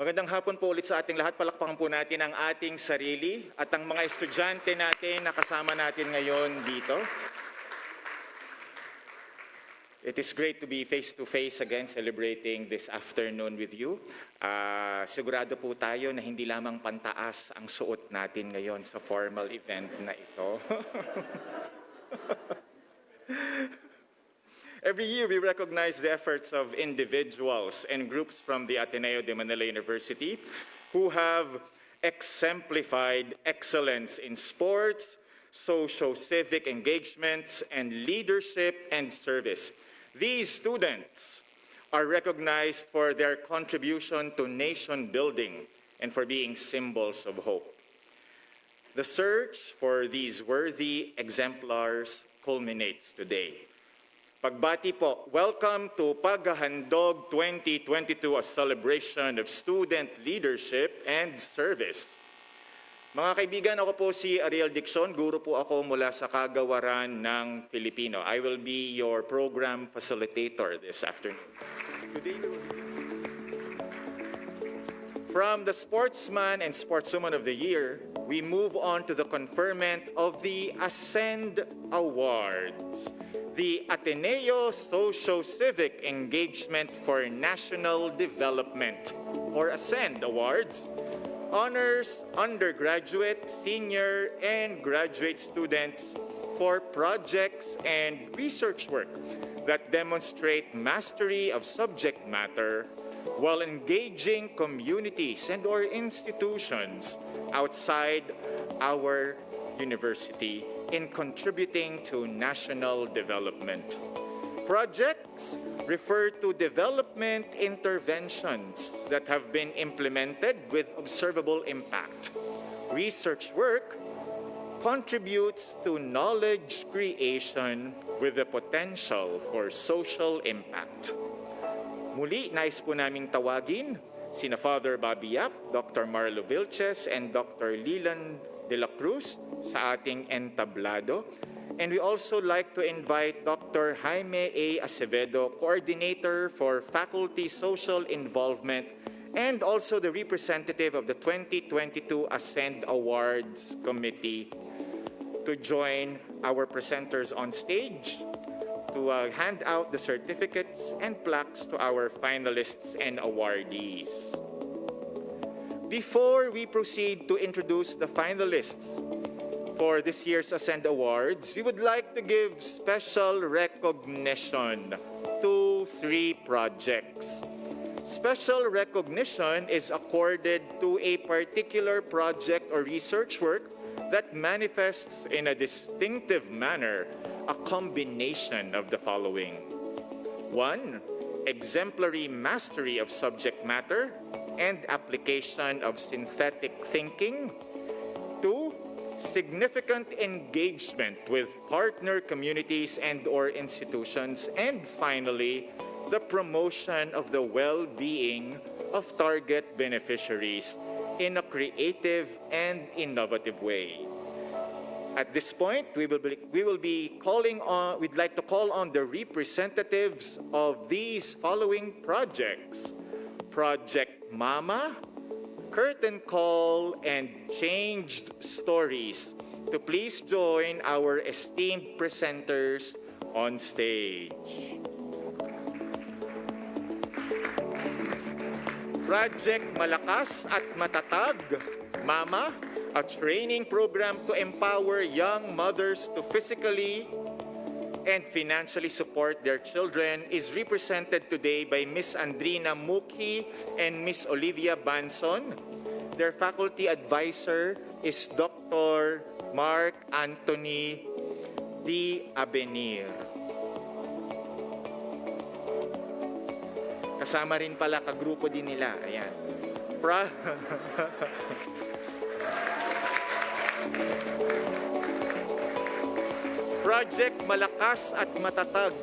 Magandang hapon po ulit sa ating lahat. Palakpakan po natin ang ating sarili at ang mga estudyante natin na kasama natin ngayon dito. It is great to be face-to-face again celebrating this afternoon with you. Sigurado po tayo na hindi lamang pantaas ang suot natin ngayon sa formal event na ito. Every year, we recognize the efforts of individuals and groups from the Ateneo de Manila University who have exemplified excellence in sports, socio-civic engagements, and leadership and service. These students are recognized for their contribution to nation building and for being symbols of hope. The search for these worthy exemplars culminates today. Pagbati po, welcome to PAGHAHANDOG 2022, a celebration of student leadership and service. Mga kaibigan, ako po si Ariel Dicson, guro po ako mula sa Kagawaran ng Filipino. I will be your program facilitator this afternoon. Today, from the Sportsman and Sportswoman of the Year, we move on to the conferment of the Ascend Awards. The Ateneo Socio-Civic Engagement for National Development, or ASCEND Awards, honors undergraduate, senior, and graduate students for projects and research work that demonstrate mastery of subject matter while engaging communities and/or institutions outside our university in contributing to national development. Projects refer to development interventions that have been implemented with observable impact. Research work contributes to knowledge creation with the potential for social impact. Muli, nais po naming tawagin sina Father Bobby Yap, Dr. Marlo Vilches, and Dr. Leland de la Cruz sa ating entablado. And we also like to invite Dr. Jaime A. Acevedo, Coordinator for Faculty Social Involvement, and also the representative of the 2022 Ascend Awards Committee to join our presenters on stage to hand out the certificates and plaques to our finalists and awardees. Before we proceed to introduce the finalists for this year's Ascend Awards, we would like to give special recognition to 3 projects. Special recognition is accorded to a particular project or research work that manifests in a distinctive manner a combination of the following. 1. Exemplary mastery of subject matter and application of synthetic thinking. 2. Significant engagement with partner communities and/or institutions. And finally, the promotion of the well-being of target beneficiaries in a creative and innovative way. At this point, we'd like to call on the representatives of these following projects: Project Mama, Curtain Call, and Changed Stories, to please join our esteemed presenters on stage. Project Malakas at Matatag, Mama, a training program to empower young mothers to physically and financially support their children, is represented today by Miss Andrina Mukhi and Miss Olivia Banson. Their faculty advisor is Dr. Mark Anthony D. Abenir. Kasama rin pala, kagrupo din nila. Ayan. Project Malakas at Matatag,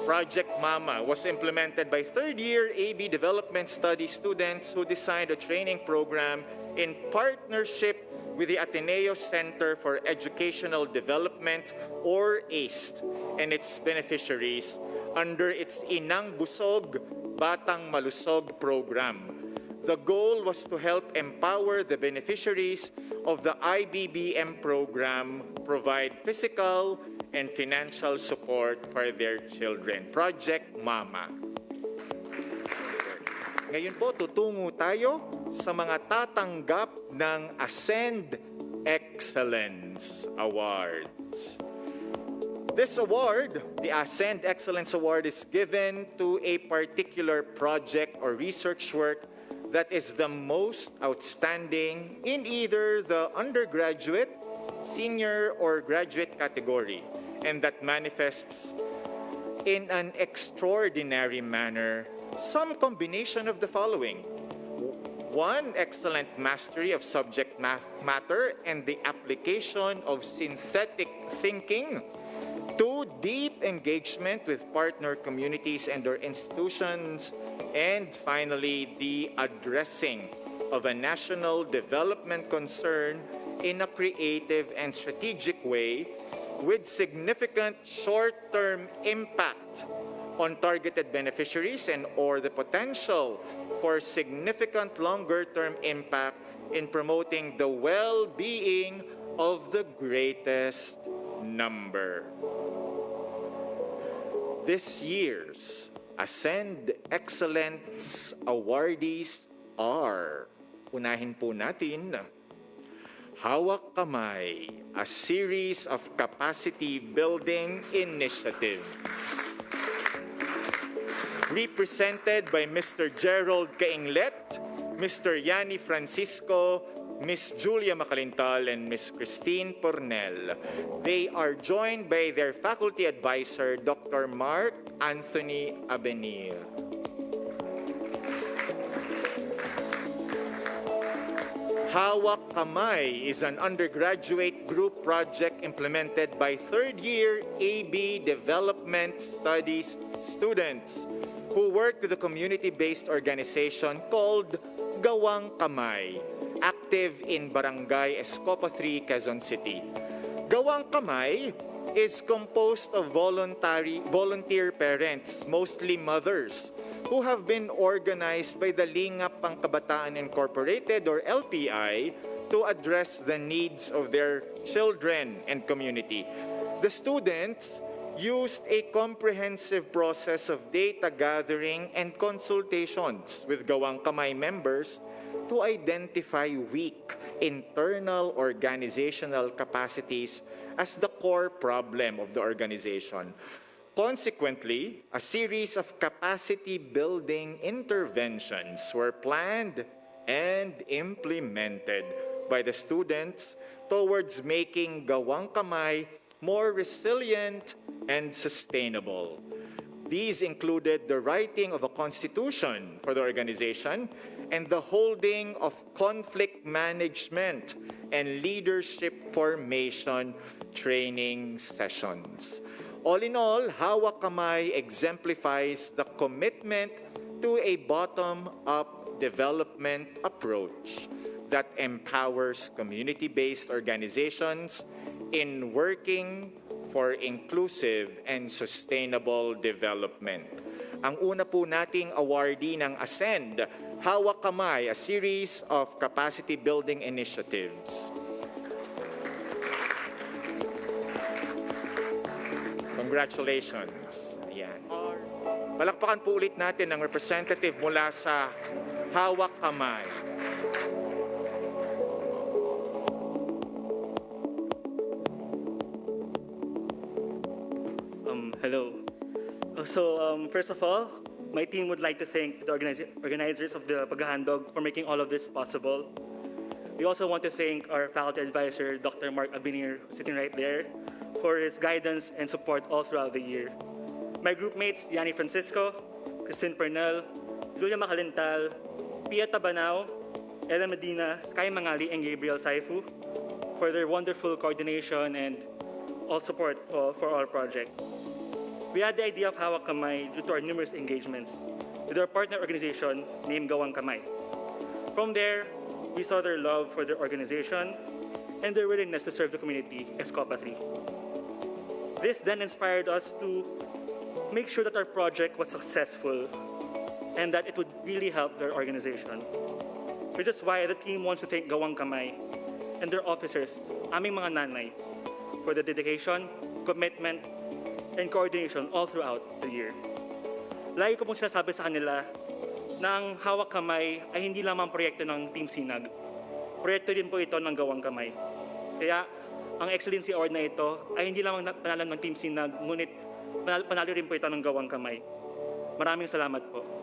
Project Mama, was implemented by third-year AB Development Studies students who designed a training program in partnership with the Ateneo Center for Educational Development, or ACE, and its beneficiaries under its Inang Busog, Batang Malusog program. The goal was to help empower the beneficiaries of the IBBM program, provide physical and financial support for their children. Project Mama. Ngayon po, tutungo tayo sa mga tatanggap ng Ascend Excellence Awards. This award, the Ascend Excellence Award, is given to a particular project or research work that is the most outstanding in either the undergraduate, senior, or graduate category, and that manifests in an extraordinary manner some combination of the following. 1, excellent mastery of subject matter and the application of synthetic thinking. 2, deep engagement with partner communities and their institutions. And finally, the addressing of a national development concern in a creative and strategic way with significant short-term impact on targeted beneficiaries and or the potential for significant longer-term impact in promoting the well-being of the greatest number. This year's Ascend Excellence awardees are, unahin po natin, Hawak Kamay, a series of capacity-building initiatives. Represented by Mr. Gerald Cainglet, Mr. Yanni Francisco, Ms. Julia Macalintal, and Ms. Christine Pornel. They are joined by their faculty advisor, Dr. Mark Anthony Abenir. Hawak Kamay is an undergraduate group project implemented by third-year AB Development Studies students who work with a community-based organization called Gawang Kamay, active in Barangay Escopa 3, Quezon City. Gawang Kamay is composed of volunteer parents, mostly mothers, who have been organized by the Lingap Pangkabataan Incorporated or LPI to address the needs of their children and community. The students used a comprehensive process of data gathering and consultations with Gawang Kamay members to identify weak internal organizational capacities as the core problem of the organization. Consequently, a series of capacity-building interventions were planned and implemented by the students towards making Gawang Kamay more resilient and sustainable. These included the writing of a constitution for the organization and the holding of conflict management and leadership formation training sessions. All in all, Hawak Kamay exemplifies the commitment to a bottom-up development approach that empowers community-based organizations in working for inclusive and sustainable development. Ang una po nating awardee ng Ascend, Hawak Kamay, a series of capacity-building initiatives. Congratulations. Ayan. Palakpakan po ulit natin ang representative mula sa Hawak Kamay. Hello. First of all, my team would like to thank the organizers of the PAGHAHANDOG for making all of this possible. We also want to thank our faculty advisor, Dr. Mark Abenir, sitting right there, for his guidance and support all throughout the year. My group mates, Yanni Francisco, Christine Pernell, Julia Macalintal, Pia Tabanao, Ella Medina, Sky Mangali, and Gabriel Saifu, for their wonderful coordination and all support for our project. We had the idea of Hawak Kamay due to our numerous engagements with our partner organization named Gawang Kamay. From there, we saw their love for their organization and their willingness to serve the community, Escopa 3. This then inspired us to make sure that our project was successful and that it would really help their organization. Which is why the team wants to thank Gawang Kamay and their officers, aming mga nanay, for the dedication, commitment, and coordination all throughout the year. Lagi ko pong sinasabi sa kanila na ang hawak kamay ay hindi lamang proyekto ng Team Sinag. Proyekto din po ito ng Gawang Kamay. Kaya ang Excellency Award na ito ay hindi lamang panalo ng Team Sinag, ngunit panalo rin po ito ng Gawang Kamay. Maraming salamat po.